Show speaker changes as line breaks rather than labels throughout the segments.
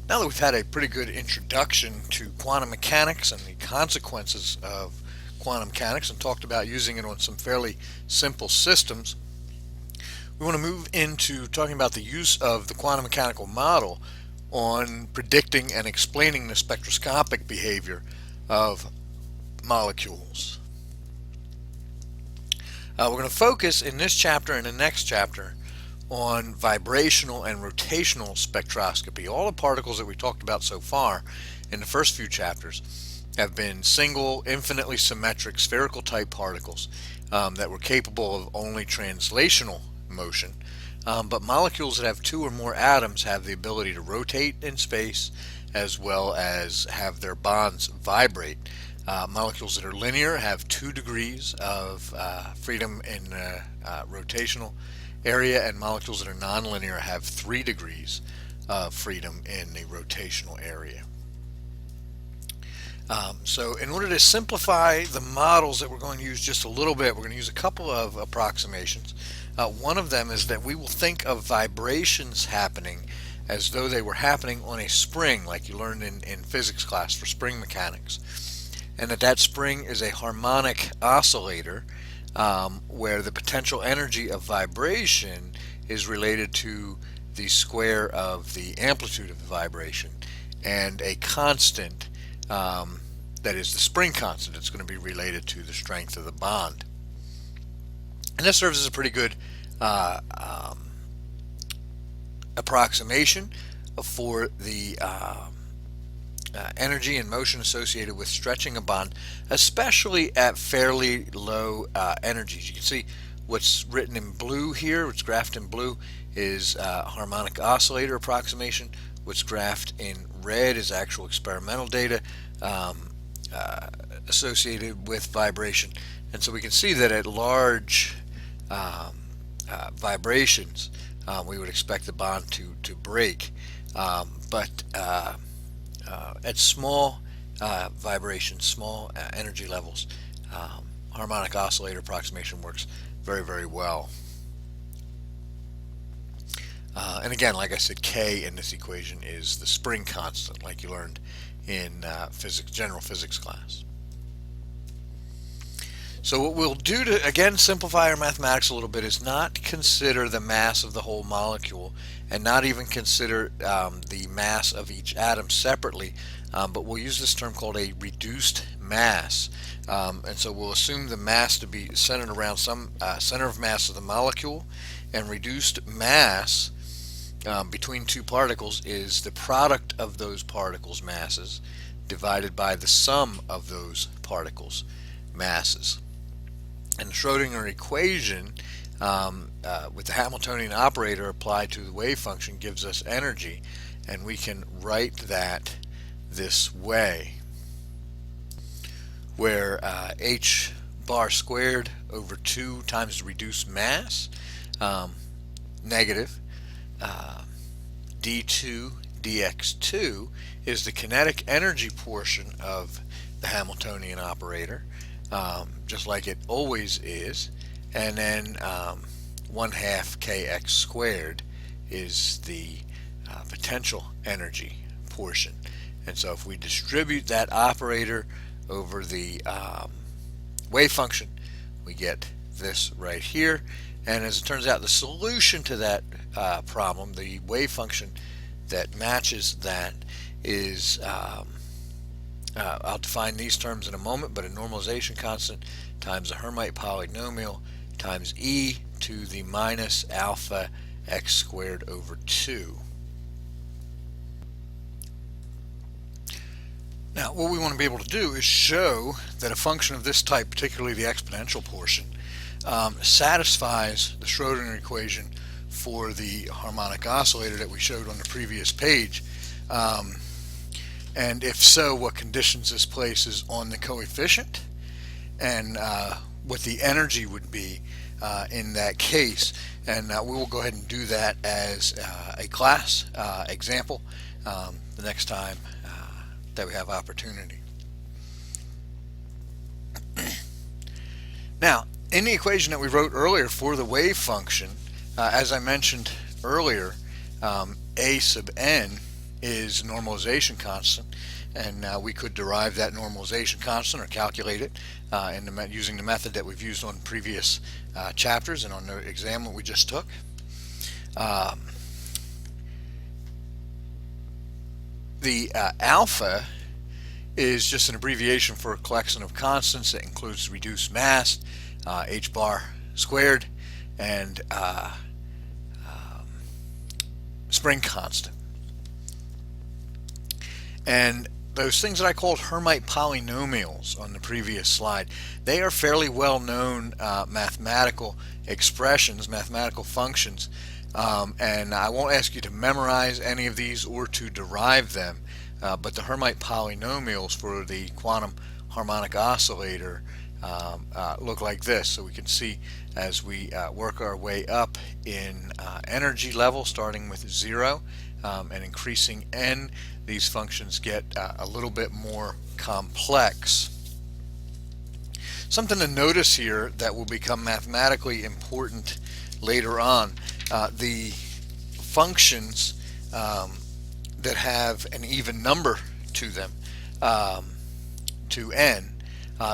Now that we've had a pretty good introduction to quantum mechanics and the consequences of quantum mechanics and talked about using it on some fairly simple systems, we want to move into talking about the use of the quantum mechanical model on predicting and explaining the spectroscopic behavior of molecules. We're going to focus in this chapter and the next chapter on vibrational and rotational spectroscopy. All the particles that we talked about so far in the first few chapters have been single, infinitely symmetric, spherical type particles that were capable of only translational motion. But molecules that have two or more atoms have the ability to rotate in space as well as have their bonds vibrate. Molecules that are linear have 2 degrees of freedom in rotational area, and molecules that are nonlinear have 3 degrees of freedom in the rotational area. So in order to simplify the models that we're going to use just a little bit, we're going to use a couple of approximations. One of them is that we will think of vibrations happening as though they were happening on a spring, like you learned in physics class for spring mechanics, and that spring is a harmonic oscillator where the potential energy of vibration is related to the square of the amplitude of the vibration, and a constant that is the spring constant. It's going to be related to the strength of the bond. And this serves as a pretty good approximation for the energy and motion associated with stretching a bond, especially at fairly low energies. You can see what's written in blue here, what's graphed in blue, is harmonic oscillator approximation. What's graphed in red is actual experimental data associated with vibration. And so we can see that at large vibrations, we would expect the bond to break. But at small vibrations, small energy levels, harmonic oscillator approximation works very, very well. And again, like I said, K in this equation is the spring constant, like you learned in general physics class. So what we'll do to, again, simplify our mathematics a little bit is not consider the mass of the whole molecule and not even consider the mass of each atom separately, but we'll use this term called a reduced mass. And so we'll assume the mass to be centered around some center of mass of the molecule, and reduced mass between two particles is the product of those particles' masses divided by the sum of those particles' masses. And the Schrodinger equation with the Hamiltonian operator applied to the wave function gives us energy, and we can write that this way, where h bar squared over 2 times the reduced mass negative d2 dx2 is the kinetic energy portion of the Hamiltonian operator, just like it always is, and then 1/2 kx squared is the potential energy portion. And so if we distribute that operator over the wave function, we get this right here. And as it turns out, the solution to that problem, the wave function that matches that, is I'll define these terms in a moment, but a normalization constant times a Hermite polynomial times e to the minus alpha x squared over 2. Now, what we want to be able to do is show that a function of this type, particularly the exponential portion, satisfies the Schrodinger equation for the harmonic oscillator that we showed on the previous page. And if so, what conditions this places on the coefficient, and what the energy would be in that case. And we will go ahead and do that as a class example the next time that we have opportunity. Now, in the equation that we wrote earlier for the wave function, as I mentioned earlier, a sub n is normalization constant, and we could derive that normalization constant or calculate it using the method that we've used on previous chapters and on the exam that we just took. The alpha is just an abbreviation for a collection of constants that includes reduced mass, h bar squared, and spring constant. And those things that I called Hermite polynomials on the previous slide, they are fairly well known mathematical expressions, mathematical functions, and I won't ask you to memorize any of these or to derive them, but the Hermite polynomials for the quantum harmonic oscillator look like this. So we can see as we work our way up in energy level, starting with 0 and increasing n, these functions get a little bit more complex. Something to notice here that will become mathematically important later on, the functions that have an even number to them, to n,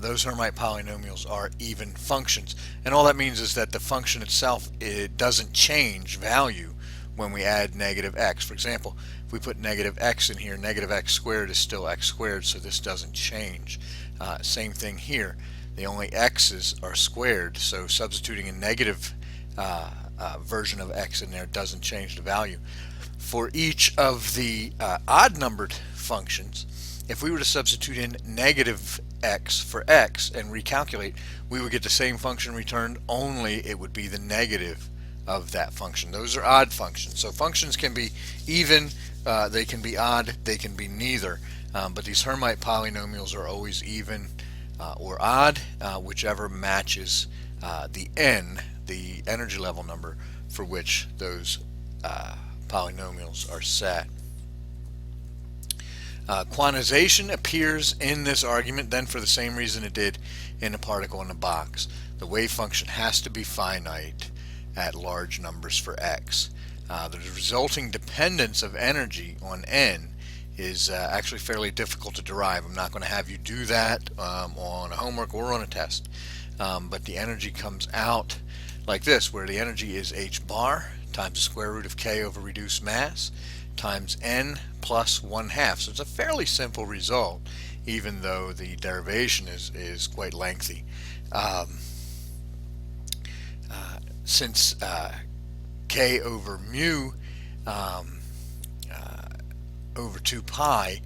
those Hermite polynomials are even functions, and all that means is that the function itself, it doesn't change value when we add negative x. For example, if we put negative x in here, negative x squared is still x squared, so this doesn't change. Same thing here, the only x's are squared, so substituting a negative version of x in there doesn't change the value. For each of the odd numbered functions, if we were to substitute in negative x for x and recalculate, we would get the same function returned, only it would be the negative of that function. Those are odd functions. So functions can be even, they can be odd, they can be neither. But these Hermite polynomials are always even or odd, whichever matches the n, the energy level number for which those polynomials are set. Quantization appears in this argument then for the same reason it did in the particle in the box. The wave function has to be finite at large numbers for x. The resulting dependence of energy on n is actually fairly difficult to derive. I'm not going to have you do that on a homework or on a test, but the energy comes out like this, where the energy is h bar times the square root of k over reduced mass times n plus 1/2. So it's a fairly simple result, even though the derivation is quite lengthy. Since k over mu over 2 pi,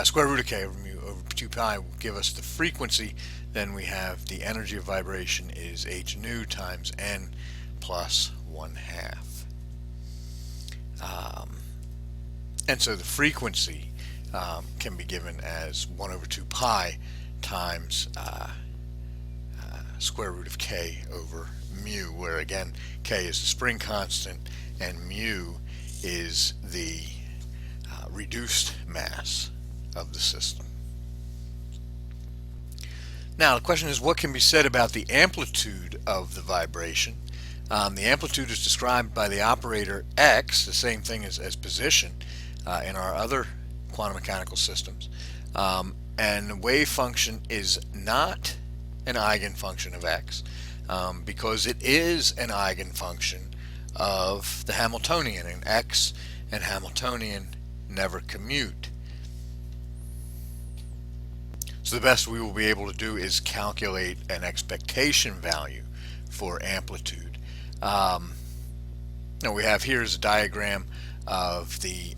square root of k over mu over 2 pi will give us the frequency, then we have the energy of vibration is h nu times n plus 1/2. And so the frequency can be given as 1 over 2 pi times square root of k over mu, where again k is the spring constant and mu is the reduced mass of the system. Now the question is, what can be said about the amplitude of the vibration? The amplitude is described by the operator x, the same thing as position in our other quantum mechanical systems, and the wave function is not an eigenfunction of x, because it is an eigenfunction of the Hamiltonian, and x and Hamiltonian never commute. So the best we will be able to do is calculate an expectation value for amplitude. Now we have here is a diagram of the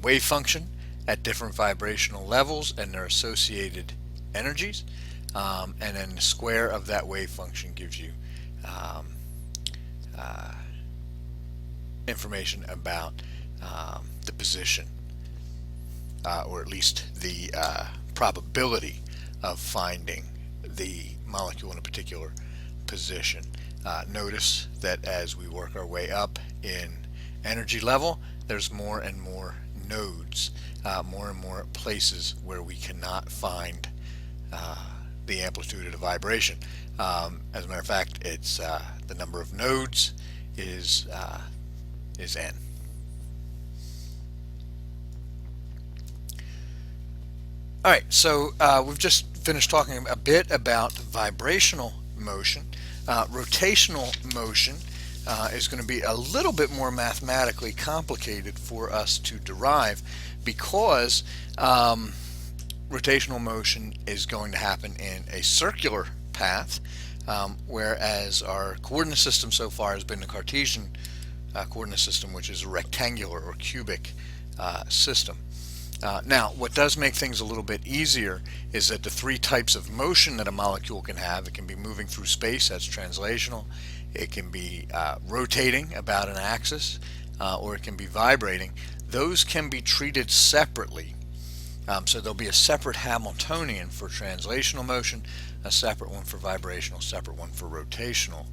wave function at different vibrational levels and their associated energies, and then the square of that wave function gives you information about the position, or at least the probability of finding the molecule in a particular position. Notice that as we work our way up in energy level, there's more and more nodes, more and more places where we cannot find the amplitude of the vibration. As a matter of fact, it's the number of nodes is n. All right, so we've just finished talking a bit about vibrational motion. Rotational motion is going to be a little bit more mathematically complicated for us to derive because rotational motion is going to happen in a circular path, whereas our coordinate system so far has been the Cartesian coordinate system, which is a rectangular or cubic system. Now, what does make things a little bit easier is that the three types of motion that a molecule can have: it can be moving through space, that's translational; it can be rotating about an axis, or it can be vibrating. Those can be treated separately. So there'll be a separate Hamiltonian for translational motion, a separate one for vibrational, a separate one for rotational.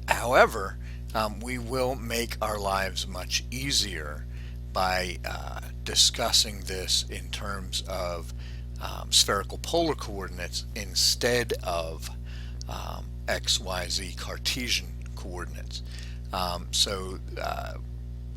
However, we will make our lives much easier by discussing this in terms of spherical polar coordinates instead of x, y, z Cartesian coordinates.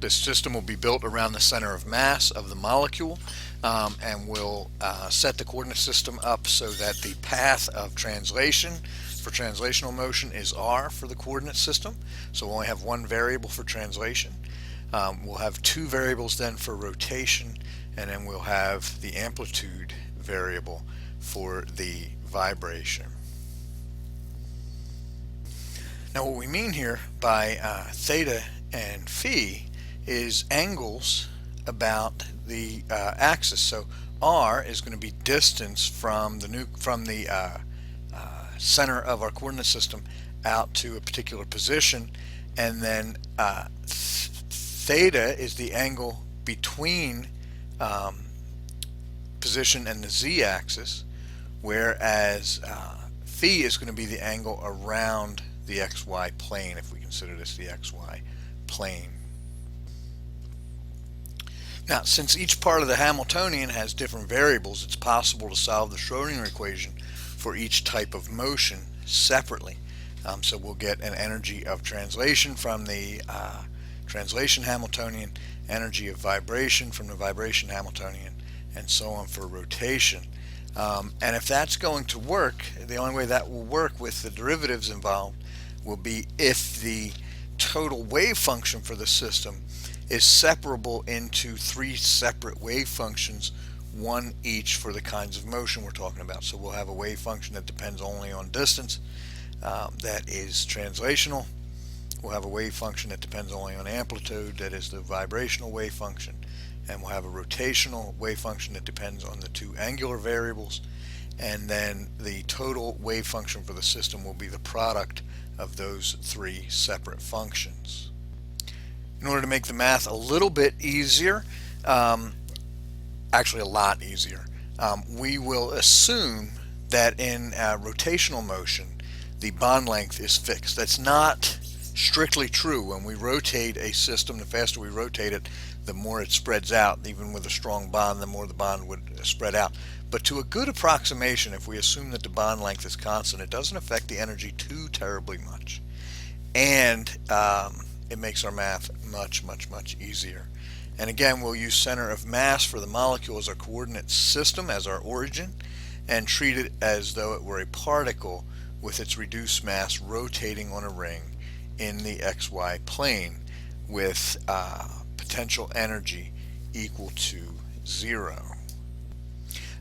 This system will be built around the center of mass of the molecule, and we'll set the coordinate system up so that the path of translation for translational motion is r for the coordinate system. So we'll only have one variable for translation. We'll have two variables then for rotation, and then we'll have the amplitude variable for the vibration. Now, what we mean here by theta and phi is angles about the axis. So r is going to be distance from the center of our coordinate system out to a particular position, and then theta is the angle between position and the z-axis, whereas phi is going to be the angle around the xy plane, if we consider this the xy plane. Now, since each part of the Hamiltonian has different variables, it's possible to solve the Schrodinger equation for each type of motion separately. So we'll get an energy of translation from the translation Hamiltonian, energy of vibration from the vibration Hamiltonian, and so on for rotation. And if that's going to work, the only way that will work with the derivatives involved will be if the total wave function for the system is separable into three separate wave functions, one each for the kinds of motion we're talking about. So we'll have a wave function that depends only on distance, that is translational. We'll have a wave function that depends only on amplitude, that is the vibrational wave function. And we'll have a rotational wave function that depends on the two angular variables. And then the total wave function for the system will be the product of those three separate functions. In order to make the math a little bit easier, actually a lot easier, we will assume that in rotational motion the bond length is fixed. That's not strictly true. When we rotate a system, the faster we rotate it, the more it spreads out. Even with a strong bond, the more the bond would spread out. But to a good approximation, if we assume that the bond length is constant, it doesn't affect the energy too terribly much. And it makes our math much easier. And again, we'll use center of mass for the molecule as our coordinate system, as our origin, and treat it as though it were a particle with its reduced mass rotating on a ring in the xy plane with potential energy equal to 0.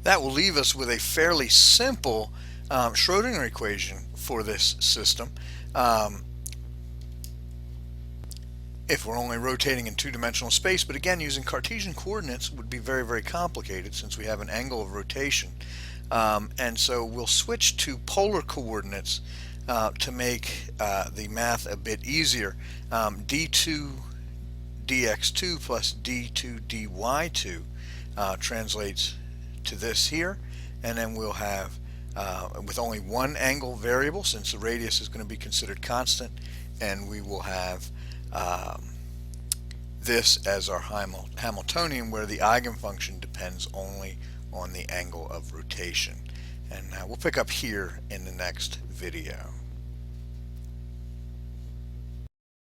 That will leave us with a fairly simple Schrodinger equation for this system. If we're only rotating in two-dimensional space, but again, using Cartesian coordinates would be very complicated since we have an angle of rotation. And so we'll switch to polar coordinates to make the math a bit easier. d2 dx2 plus d2 dy2 translates to this here, and then we'll have with only one angle variable, since the radius is going to be considered constant, and we will have this as our Hamiltonian, where the eigenfunction depends only on the angle of rotation. And we'll pick up here in the next video.